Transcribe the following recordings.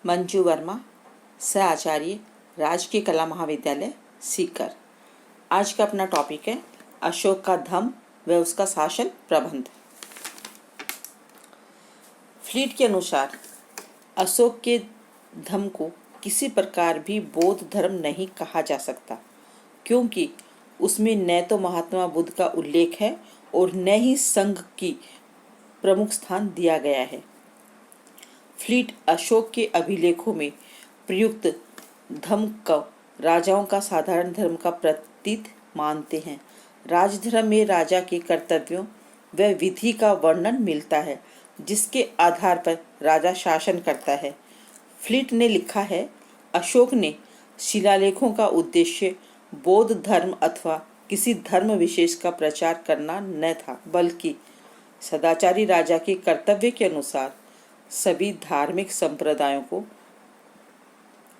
मंजू वर्मा, सह आचार्य, राजकीय कला महाविद्यालय, सीकर। आज का अपना टॉपिक है अशोक का धम्म व उसका शासन प्रबंध। फ्लीट के अनुसार अशोक के धम्म को किसी प्रकार भी बौद्ध धर्म नहीं कहा जा सकता, क्योंकि उसमें न तो महात्मा बुद्ध का उल्लेख है और न ही संघ की प्रमुख स्थान दिया गया है। फ्लीट अशोक के अभिलेखों में प्रयुक्त धम्म को राजाओं का साधारण धर्म का प्रतीक मानते हैं। राजधर्म में राजा के कर्तव्यों व विधि का वर्णन मिलता है, जिसके आधार पर राजा शासन करता है। फ्लीट ने लिखा है, अशोक ने शिलालेखों का उद्देश्य बौद्ध धर्म अथवा किसी धर्म विशेष का प्रचार करना न था, बल्कि सदाचारी राजा के कर्तव्य के अनुसार सभी धार्मिक संप्रदायों को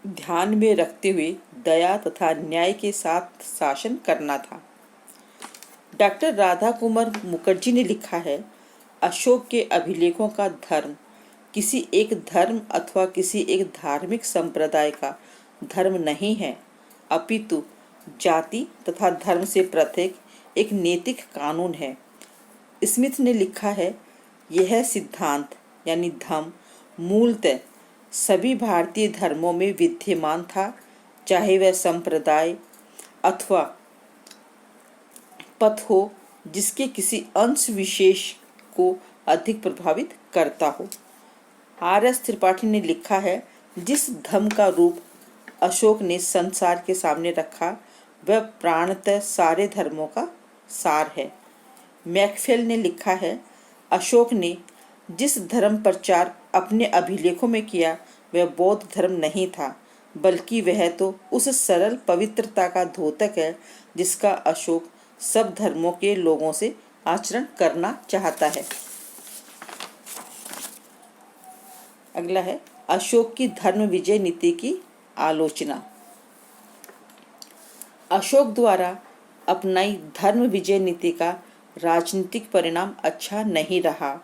ध्यान में रखते हुए दया तथा न्याय के साथ शासन करना था। डॉक्टर राधा कुमार मुखर्जी ने लिखा है, अशोक के अभिलेखों का धर्म किसी एक धर्म अथवा किसी एक धार्मिक संप्रदाय का धर्म नहीं है, अपितु जाति तथा धर्म से पृथक एक नैतिक कानून है। स्मिथ ने लिखा है, यह सिद्धांत यानी धम्म मूलतः सभी भारतीय धर्मों में विद्यमान था, चाहे वह संप्रदाय अथवा पथ हो जिसके किसी अंश विशेष को अधिक प्रभावित करता हो। आर.एस. त्रिपाठी ने लिखा है, जिस धम्म का रूप अशोक ने संसार के सामने रखा वह प्राणतः सारे धर्मों का सार है। मैकफेल ने लिखा है, अशोक ने जिस धर्म प्रचार अपने अभिलेखों में किया वह बौद्ध धर्म नहीं था, बल्कि वह तो उस सरल पवित्रता का द्योतक है जिसका अशोक सब धर्मों के लोगों से आचरण करना चाहता है। अगला है अशोक की धर्म विजय नीति की आलोचना। अशोक द्वारा अपनाई धर्म विजय नीति का राजनीतिक परिणाम अच्छा नहीं रहा।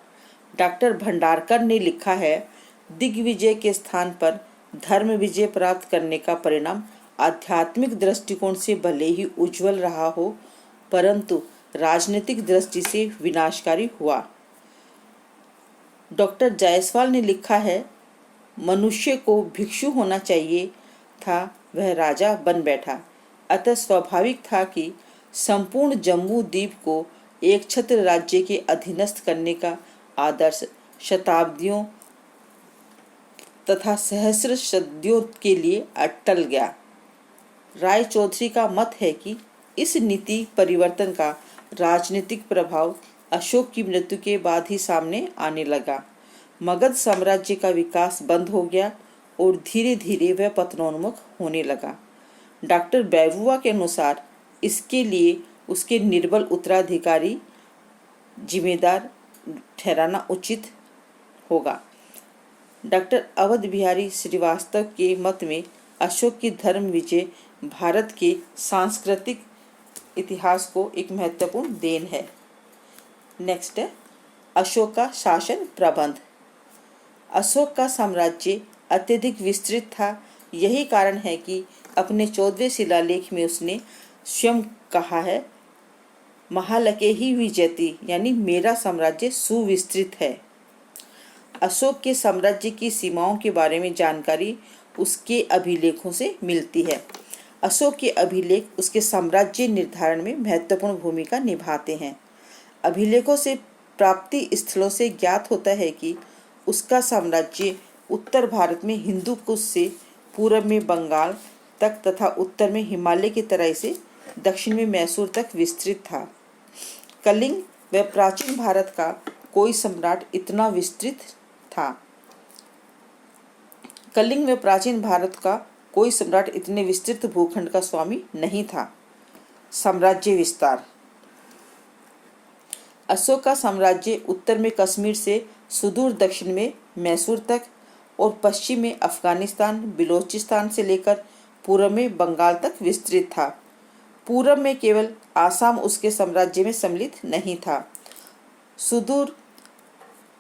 डॉक्टर भंडारकर ने लिखा है, दिग्विजय के स्थान पर धर्म विजय प्राप्त करने का परिणाम आध्यात्मिक दृष्टिकोण से भले ही उज्जवल रहा हो, परंतु राजनीतिक दृष्टि से विनाशकारी हुआ। डॉक्टर जायसवाल ने लिखा है, मनुष्य को भिक्षु होना चाहिए था, वह राजा बन बैठा। अतः स्वाभाविक था कि संपूर्ण जम्मू द्वीप को एक छत्र राज्य के अधीनस्थ करने का आदर्श शताब्दियों तथा सहस्र सदियों के लिए अटल गया। राय चौधरी का मत है कि इस नीति परिवर्तन का राजनीतिक प्रभाव अशोक की मृत्यु के बाद ही सामने आने लगा। मगध साम्राज्य का विकास बंद हो गया और धीरे धीरे वह पतनोन्मुख होने लगा। डॉक्टर बैरुआ के अनुसार इसके लिए उसके निर्बल उत्तराधिकारी जिम्मेदार ठहराना उचित होगा। डॉक्टर अवध बिहारी श्रीवास्तव के मत में अशोक की धर्म विजय भारत के सांस्कृतिक इतिहास को एक महत्वपूर्ण देन है। नेक्स्ट है अशोक का शासन प्रबंध। अशोक का साम्राज्य अत्यधिक विस्तृत था। यही कारण है कि अपने 14वें शिलालेख में उसने स्वयं कहा है, महालके ही विजयति, यानी मेरा साम्राज्य सुविस्तृत है। अशोक के साम्राज्य की सीमाओं के बारे में जानकारी उसके अभिलेखों से मिलती है। अशोक के अभिलेख उसके साम्राज्य निर्धारण में महत्वपूर्ण भूमिका निभाते हैं। अभिलेखों से प्राप्ति स्थलों से ज्ञात होता है कि उसका साम्राज्य उत्तर भारत में हिंदू कुश से पूर्व में बंगाल तक तथा उत्तर में हिमालय की तराई से दक्षिण में मैसूर तक विस्तृत था। कलिंग व प्राचीन भारत का कोई सम्राट इतना विस्तृत था। कलिंग व प्राचीन भारत का कोई सम्राट इतने विस्तृत भूखंड का स्वामी नहीं था। साम्राज्य विस्तार। अशोक का साम्राज्य उत्तर में कश्मीर से सुदूर दक्षिण में मैसूर तक और पश्चिम में अफगानिस्तान बिलोचिस्तान से लेकर पूर्व में बंगाल तक विस्तृत था। पूर्व में केवल आसाम उसके साम्राज्य में सम्मिलित नहीं था। सुदूर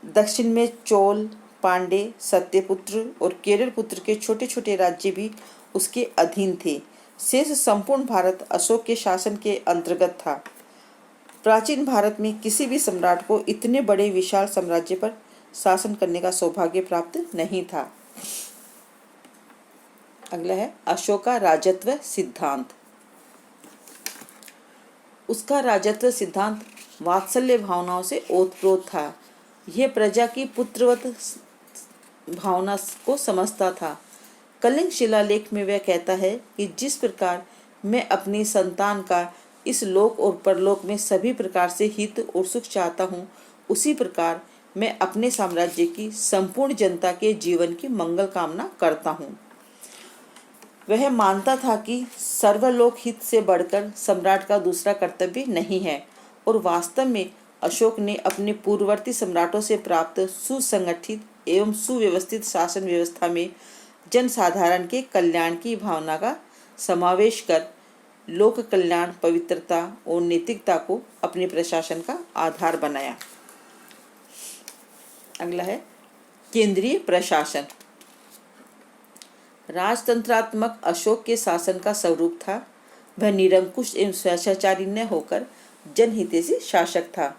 दक्षिण में चोल, पांडे, सत्यपुत्र और केरल पुत्र के छोटे छोटे राज्य भी उसके अधीन थे। शेष संपूर्ण भारत अशोक के शासन के अंतर्गत था। प्राचीन भारत में किसी भी सम्राट को इतने बड़े विशाल साम्राज्य पर शासन करने का सौभाग्य प्राप्त नहीं था। अगला है अशोक का राजत्व सिद्धांत। उसका राजत्व सिद्धांत वात्सल्य भावनाओं से ओतप्रोत था। यह प्रजा की पुत्रवत भावना को समझता था। कलिंग शिलालेख में वह कहता है कि जिस प्रकार मैं अपनी संतान का इस लोक और परलोक में सभी प्रकार से हित और सुख चाहता हूँ, उसी प्रकार मैं अपने साम्राज्य की संपूर्ण जनता के जीवन की मंगल कामना करता हूँ। वह मानता था कि सर्वलोक हित से बढ़कर सम्राट का दूसरा कर्तव्य नहीं है, और वास्तव में अशोक ने अपने पूर्ववर्ती सम्राटों से प्राप्त सुसंगठित एवं सुव्यवस्थित शासन व्यवस्था में जनसाधारण के कल्याण की भावना का समावेश कर लोक कल्याण, पवित्रता और नैतिकता को अपने प्रशासन का आधार बनाया। अगला है केंद्रीय प्रशासन। राजतंत्रात्मक अशोक के शासन का स्वरूप था। वह निरंकुश एवं स्वेच्छाचारी न होकर जनहितैषी शासक था।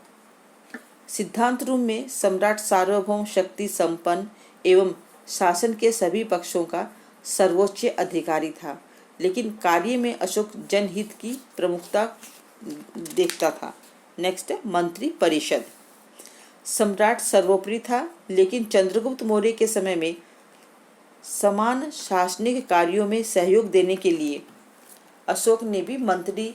सिद्धांत रूप में सम्राट सार्वभौम शक्ति संपन्न एवं शासन के सभी पक्षों का सर्वोच्च अधिकारी था, लेकिन कार्य में अशोक जनहित की प्रमुखता देखता था। नेक्स्ट है मंत्री परिषद। सम्राट सर्वोपरि था, लेकिन चंद्रगुप्त मौर्य के समय में समान शासनिक कार्यों में सहयोग देने के लिए अशोक ने भी मंत्री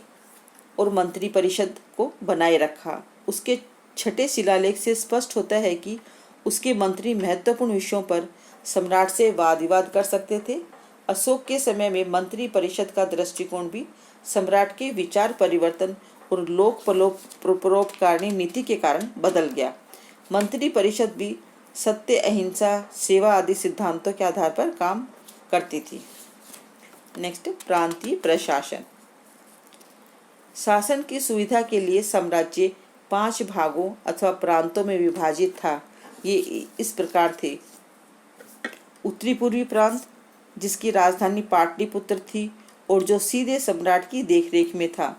और मंत्री परिषद को बनाए रखा। उसके छठे शिलालेख से स्पष्ट होता है कि उसके मंत्री महत्वपूर्ण विषयों पर सम्राट से वाद विवाद कर सकते थे। अशोक के समय में मंत्री परिषद का दृष्टिकोण भी सम्राट के विचार परिवर्तन और लोक परोपकारी नीति के कारण बदल गया। मंत्री परिषद भी सत्य, अहिंसा, सेवा आदि सिद्धांतों के आधार पर काम करती थी। नेक्स्ट प्रांतीय प्रशासन। शासन की सुविधा के लिए साम्राज्य 5 भागों अथवा प्रांतों में विभाजित था। ये इस प्रकार थे: उत्तरी पूर्वी प्रांत, जिसकी राजधानी पाटलिपुत्र थी और जो सीधे सम्राट की देखरेख में था।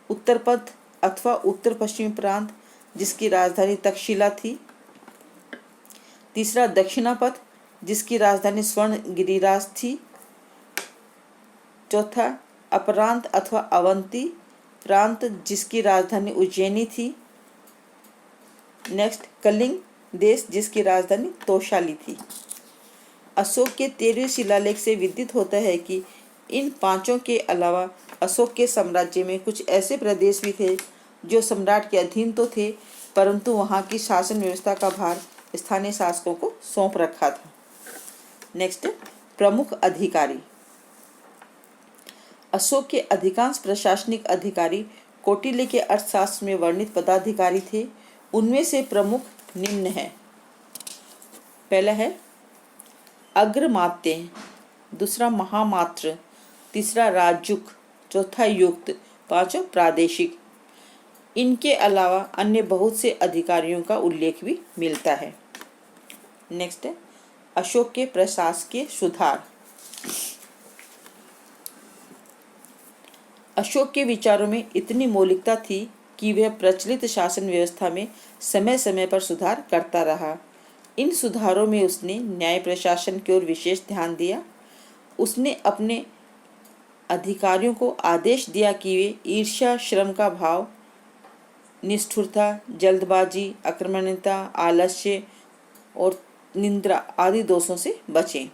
उत्तर पथ अथवा उत्तर पश्चिमी प्रांत, जिसकी राजधानी तक्षशिला थी। तीसरा दक्षिणापथ, जिसकी राजधानी स्वर्ण गिरिराज थी। चौथा अपरांत अथवा अवंती प्रांत, जिसकी राजधानी उज्जैनी थी। नेक्स्ट कलिंग देश, जिसकी राजधानी तोशाली थी। अशोक के 13वें शिलालेख से विदित होता है कि इन पांचों के अलावा अशोक के साम्राज्य में कुछ ऐसे प्रदेश भी थे जो सम्राट के अधीन तो थे, परंतु वहां की शासन व्यवस्था का भार स्थानीय शासकों को सौंप रखा था। नेक्स्ट प्रमुख अधिकारी। अशोक के अधिकांश प्रशासनिक अधिकारी कौटिल्य के अर्थशास्त्र में वर्णित पदाधिकारी थे। उनमें से प्रमुख निम्न है। पहला है अग्रमात्य, दूसरा महामात्र, तीसरा राजुक, चौथा युक्त, पांचवा प्रादेशिक। इनके अलावा अन्य बहुत से अधिकारियों का उल्लेख भी मिलता है। नेक्स्ट है अशोक के प्रशासकीय सुधार। अशोक के विचारों में इतनी मौलिकता थी कि वह प्रचलित शासन व्यवस्था में समय समय पर सुधार करता रहा। इन सुधारों में उसने न्याय प्रशासन की ओर विशेष ध्यान दिया। उसने अपने अधिकारियों को आदेश दिया कि वे ईर्ष्या, श्रम का भाव, निष्ठुरता, जल्दबाजी, आक्रमणीयता, आलस्य और निंद्रा आदि दोषों से बचें।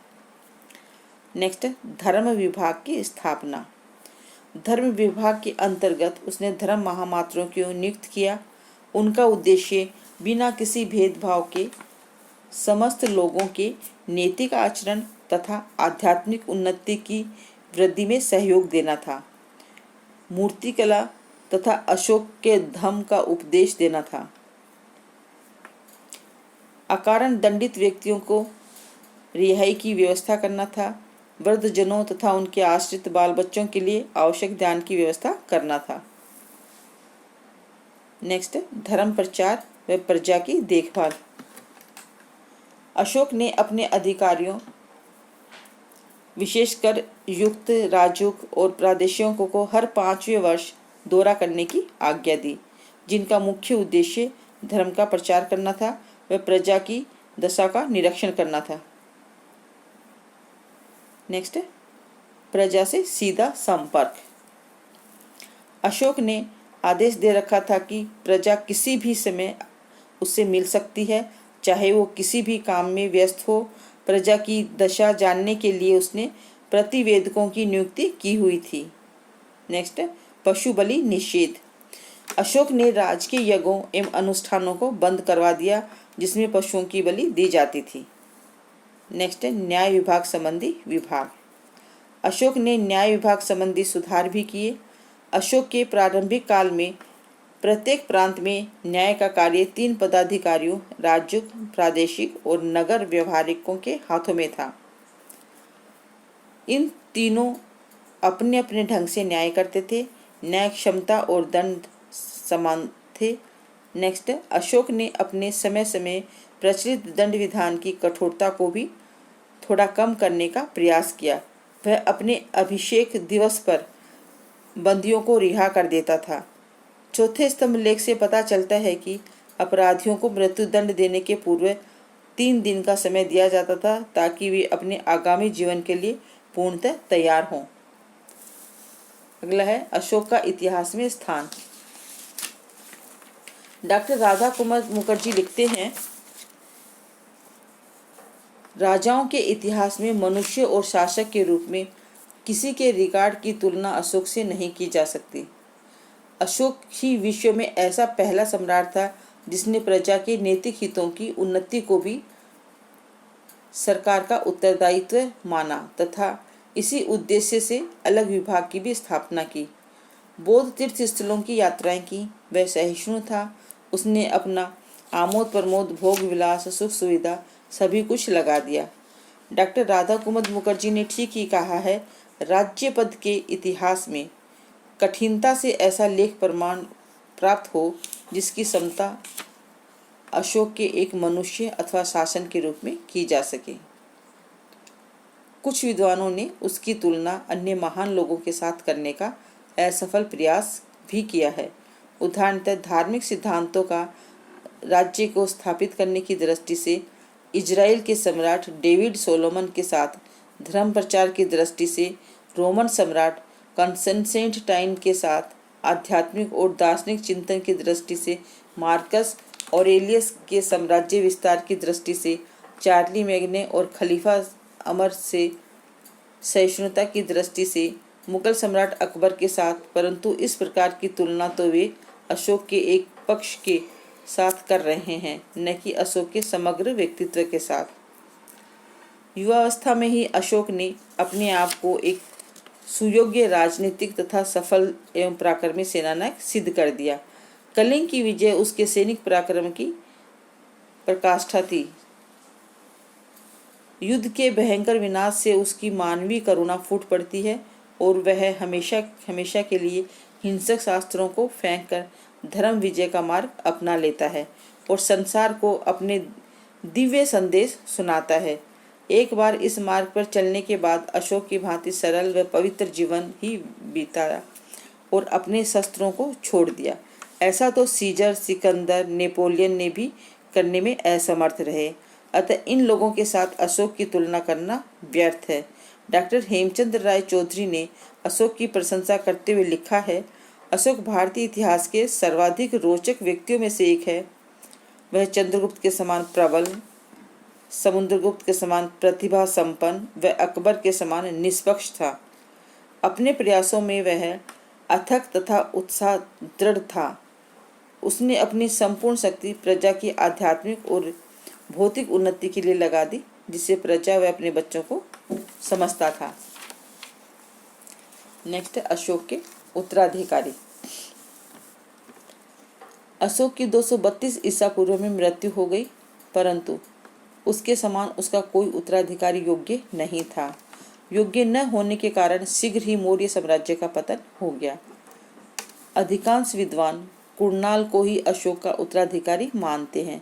नेक्स्ट धर्म विभाग की स्थापना। धर्म विभाग के अंतर्गत उसने धर्म महामात्रों को नियुक्त किया। उनका उद्देश्य बिना किसी भेदभाव के समस्त लोगों के नैतिक आचरण तथा आध्यात्मिक उन्नति की वृद्धि में सहयोग देना था। मूर्तिकला तथा अशोक के धम्म का उपदेश देना था। अकारण दंडित व्यक्तियों को रिहाई की व्यवस्था करना था। वृद्धजनों तथा उनके आश्रित बाल बच्चों के लिए आवश्यक ध्यान की व्यवस्था करना था। नेक्स्ट धर्म प्रचार व प्रजा की देखभाल। अशोक ने अपने अधिकारियों, विशेषकर युक्त, राजुक और प्रादेशिकों को हर 5वें वर्ष दौरा करने की आज्ञा दी, जिनका मुख्य उद्देश्य धर्म का प्रचार करना था व प्रजा की दशा का निरीक्षण करना था। नेक्स्ट, प्रजा से सीधा संपर्क। अशोक ने आदेश दे रखा था कि प्रजा किसी भी समय उससे मिल सकती है, चाहे वो किसी भी काम में व्यस्त हो। प्रजा की दशा जानने के लिए उसने प्रतिवेदकों की नियुक्ति की हुई थी। नेक्स्ट, पशु बलि निषेध। अशोक ने राजकीय यज्ञों एवं अनुष्ठानों को बंद करवा दिया जिसमें पशुओं की बलि दी जाती थी। नेक्स्ट, न्याय विभाग संबंधी विभाग। अशोक ने न्याय विभाग संबंधी सुधार भी किए। अशोक के प्रारंभिक काल में प्रत्येक प्रांत में न्याय का कार्य 3 पदाधिकारियों, राजुक, प्रादेशिक और नगर व्यवहारिकों के हाथों में था। इन तीनों अपने अपने ढंग से न्याय करते थे। न्याय क्षमता और दंड समान थे। नेक्स्ट, अशोक ने अपने समय समय प्रचलित दंड विधान की कठोरता को भी थोड़ा कम करने का प्रयास किया। वह अपने अभिषेक दिवस पर बंदियों को रिहा कर देता था। चौथे स्तंभ लेख से पता चलता है कि अपराधियों को मृत्युदंड देने के पूर्व 3 दिन का समय दिया जाता था ताकि वे अपने आगामी जीवन के लिए पूर्णतः तैयार हों। अगला है अशोक का इतिहास में स्थान। डॉक्टर राधा कुमार मुखर्जी लिखते हैं, राजाओं के इतिहास में मनुष्य और शासक के रूप में किसी के रिकॉर्ड की तुलना अशोक से नहीं की जा सकती। अशोक ही विश्व में ऐसा पहला सम्राट था जिसने प्रजा के नैतिक हितों की उन्नति को भी सरकार का उत्तरदायित्व माना तथा इसी उद्देश्य से अलग विभाग की भी स्थापना की। बौद्ध तीर्थ स्थलों की यात्राएं की। वह सहिष्णु था। उसने अपना आमोद प्रमोद, भोग विलास, सुख सुविधा सभी कुछ लगा दिया। डॉक्टर राधा कुमार मुखर्जी ने ठीक ही कहा है, राज्य पद के इतिहास में कठिनता से ऐसा लेख प्रमाण प्राप्त हो जिसकी समता अशोक के एक मनुष्य अथवा शासन के रूप में की जा सके। कुछ विद्वानों ने उसकी तुलना अन्य महान लोगों के साथ करने का असफल प्रयास भी किया है। उदाहरणतः धार्मिक सिद्धांतों का राज्य को स्थापित करने की दृष्टि से इजराइल के सम्राट डेविड सोलोमन के साथ धर्म प्रचार की दृष्टि से रोमन सम्राट कॉन्स्टेंटाइन के साथ आध्यात्मिक और दार्शनिक चिंतन की दृष्टि से मार्कस ऑरेलियस के साम्राज्य विस्तार की दृष्टि से चार्ली मैग्ने और खलीफा अमर से सहिष्णुता की दृष्टि से मुगल सम्राट अकबर के साथ, परंतु इस प्रकार की तुलना तो वे अशोक के एक पक्ष के साथ कर रहे हैं, न कि अशोक के समग्र व्यक्तित्व के साथ। युवावस्था में ही अशोक ने अपने आप को एक सुयोग्य राजनीतिक तथा सफल एवं पराक्रमी सेनानायक सिद्ध कर दिया। कलिंग की विजय उसके सैनिक पराक्रम की प्रकाष्ठा थी। युद्ध के भयंकर विनाश से उसकी मानवीय करुणा फूट पड़ती है और वह हमेशा हमेशा के लिए हिंसक शास्त्रों को फेंक कर धर्म विजय का मार्ग अपना लेता है और संसार को अपने दिव्य संदेश सुनाता है। एक बार इस मार्ग पर चलने के बाद अशोक की भांति सरल व पवित्र जीवन ही बीता और अपने शस्त्रों को छोड़ दिया। ऐसा तो सीजर, सिकंदर, नेपोलियन ने भी करने में असमर्थ रहे। अतः इन लोगों के साथ अशोक की तुलना करना व्यर्थ है। डॉक्टर हेमचंद्र राय चौधरी ने अशोक की प्रशंसा करते हुए लिखा है, अशोक भारतीय इतिहास के सर्वाधिक रोचक व्यक्तियों में से एक है। वह चंद्रगुप्त के समान प्रबल, समुद्रगुप्त के समान प्रतिभा संपन्न व अकबर के समान निष्पक्ष था। अपने प्रयासों में वह अथक तथा उत्साह दृढ़ था। उसने अपनी संपूर्ण शक्ति प्रजा की आध्यात्मिक और भौतिक उन्नति के लिए लगा दी, जिससे प्रजा व अपने बच्चों को समझता था। नेक्स्ट, अशोक के उत्तराधिकारी। अशोक की 232 ईसा पूर्व में मृत्यु हो गई, परंतु उसके समान उसका कोई उत्तराधिकारी योग्य नहीं था। योग्य न होने के कारण शीघ्र ही मौर्य साम्राज्य का पतन हो गया। अधिकांश विद्वान कुणाल को ही अशोक का उत्तराधिकारी मानते हैं।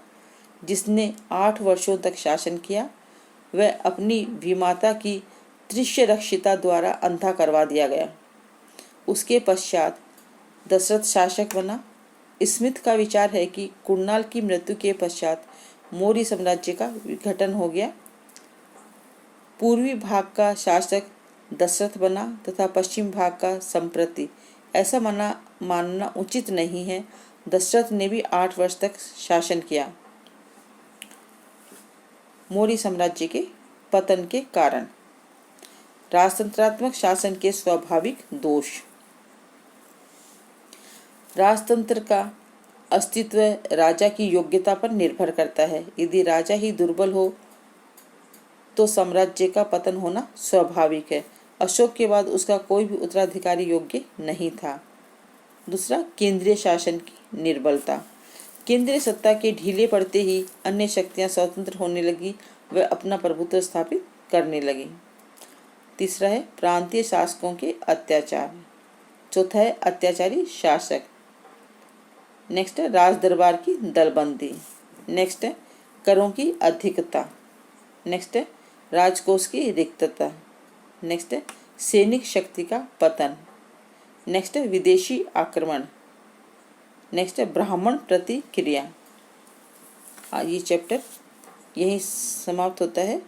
जिसने 8 वर्षों तक शासन किया, वह अपनी विमाता की दृश्य रक्षिता द्वारा अंधा करवा दिया गया। उसके पश्चात दशरथ शासक बना। स्मिथ का विचार है कि कुणाल की मृत्यु के पश्चात मौर्य साम्राज्य का विघटन हो गया। पूर्वी भाग का शासक दशरथ बना तथा पश्चिम भाग का संप्रति। ऐसा मानना उचित नहीं है। दशरथ ने भी 8 वर्ष तक शासन किया। मौर्य साम्राज्य के पतन के कारण राजतंत्रात्मक शासन के स्वाभाविक दोष। राजतंत्र का अस्तित्व राजा की योग्यता पर निर्भर करता है। यदि राजा ही दुर्बल हो तो साम्राज्य का पतन होना स्वाभाविक है। अशोक के बाद उसका कोई भी उत्तराधिकारी योग्य नहीं था। दूसरा, केंद्रीय शासन की निर्बलता। केंद्रीय सत्ता के ढीले पड़ते ही अन्य शक्तियां स्वतंत्र होने लगी, वे अपना प्रभुत्व स्थापित करने लगी। तीसरा है प्रांतीय शासकों के अत्याचार। चौथा है अत्याचारी शासक। नेक्स्ट है राज दरबार की दलबंदी। नेक्स्ट है करों की अधिकता। नेक्स्ट है राजकोष की रिक्तता। नेक्स्ट है सैनिक शक्ति का पतन। नेक्स्ट है विदेशी आक्रमण। नेक्स्ट है ब्राह्मण प्रतिक्रिया। ये चैप्टर यहीं समाप्त होता है।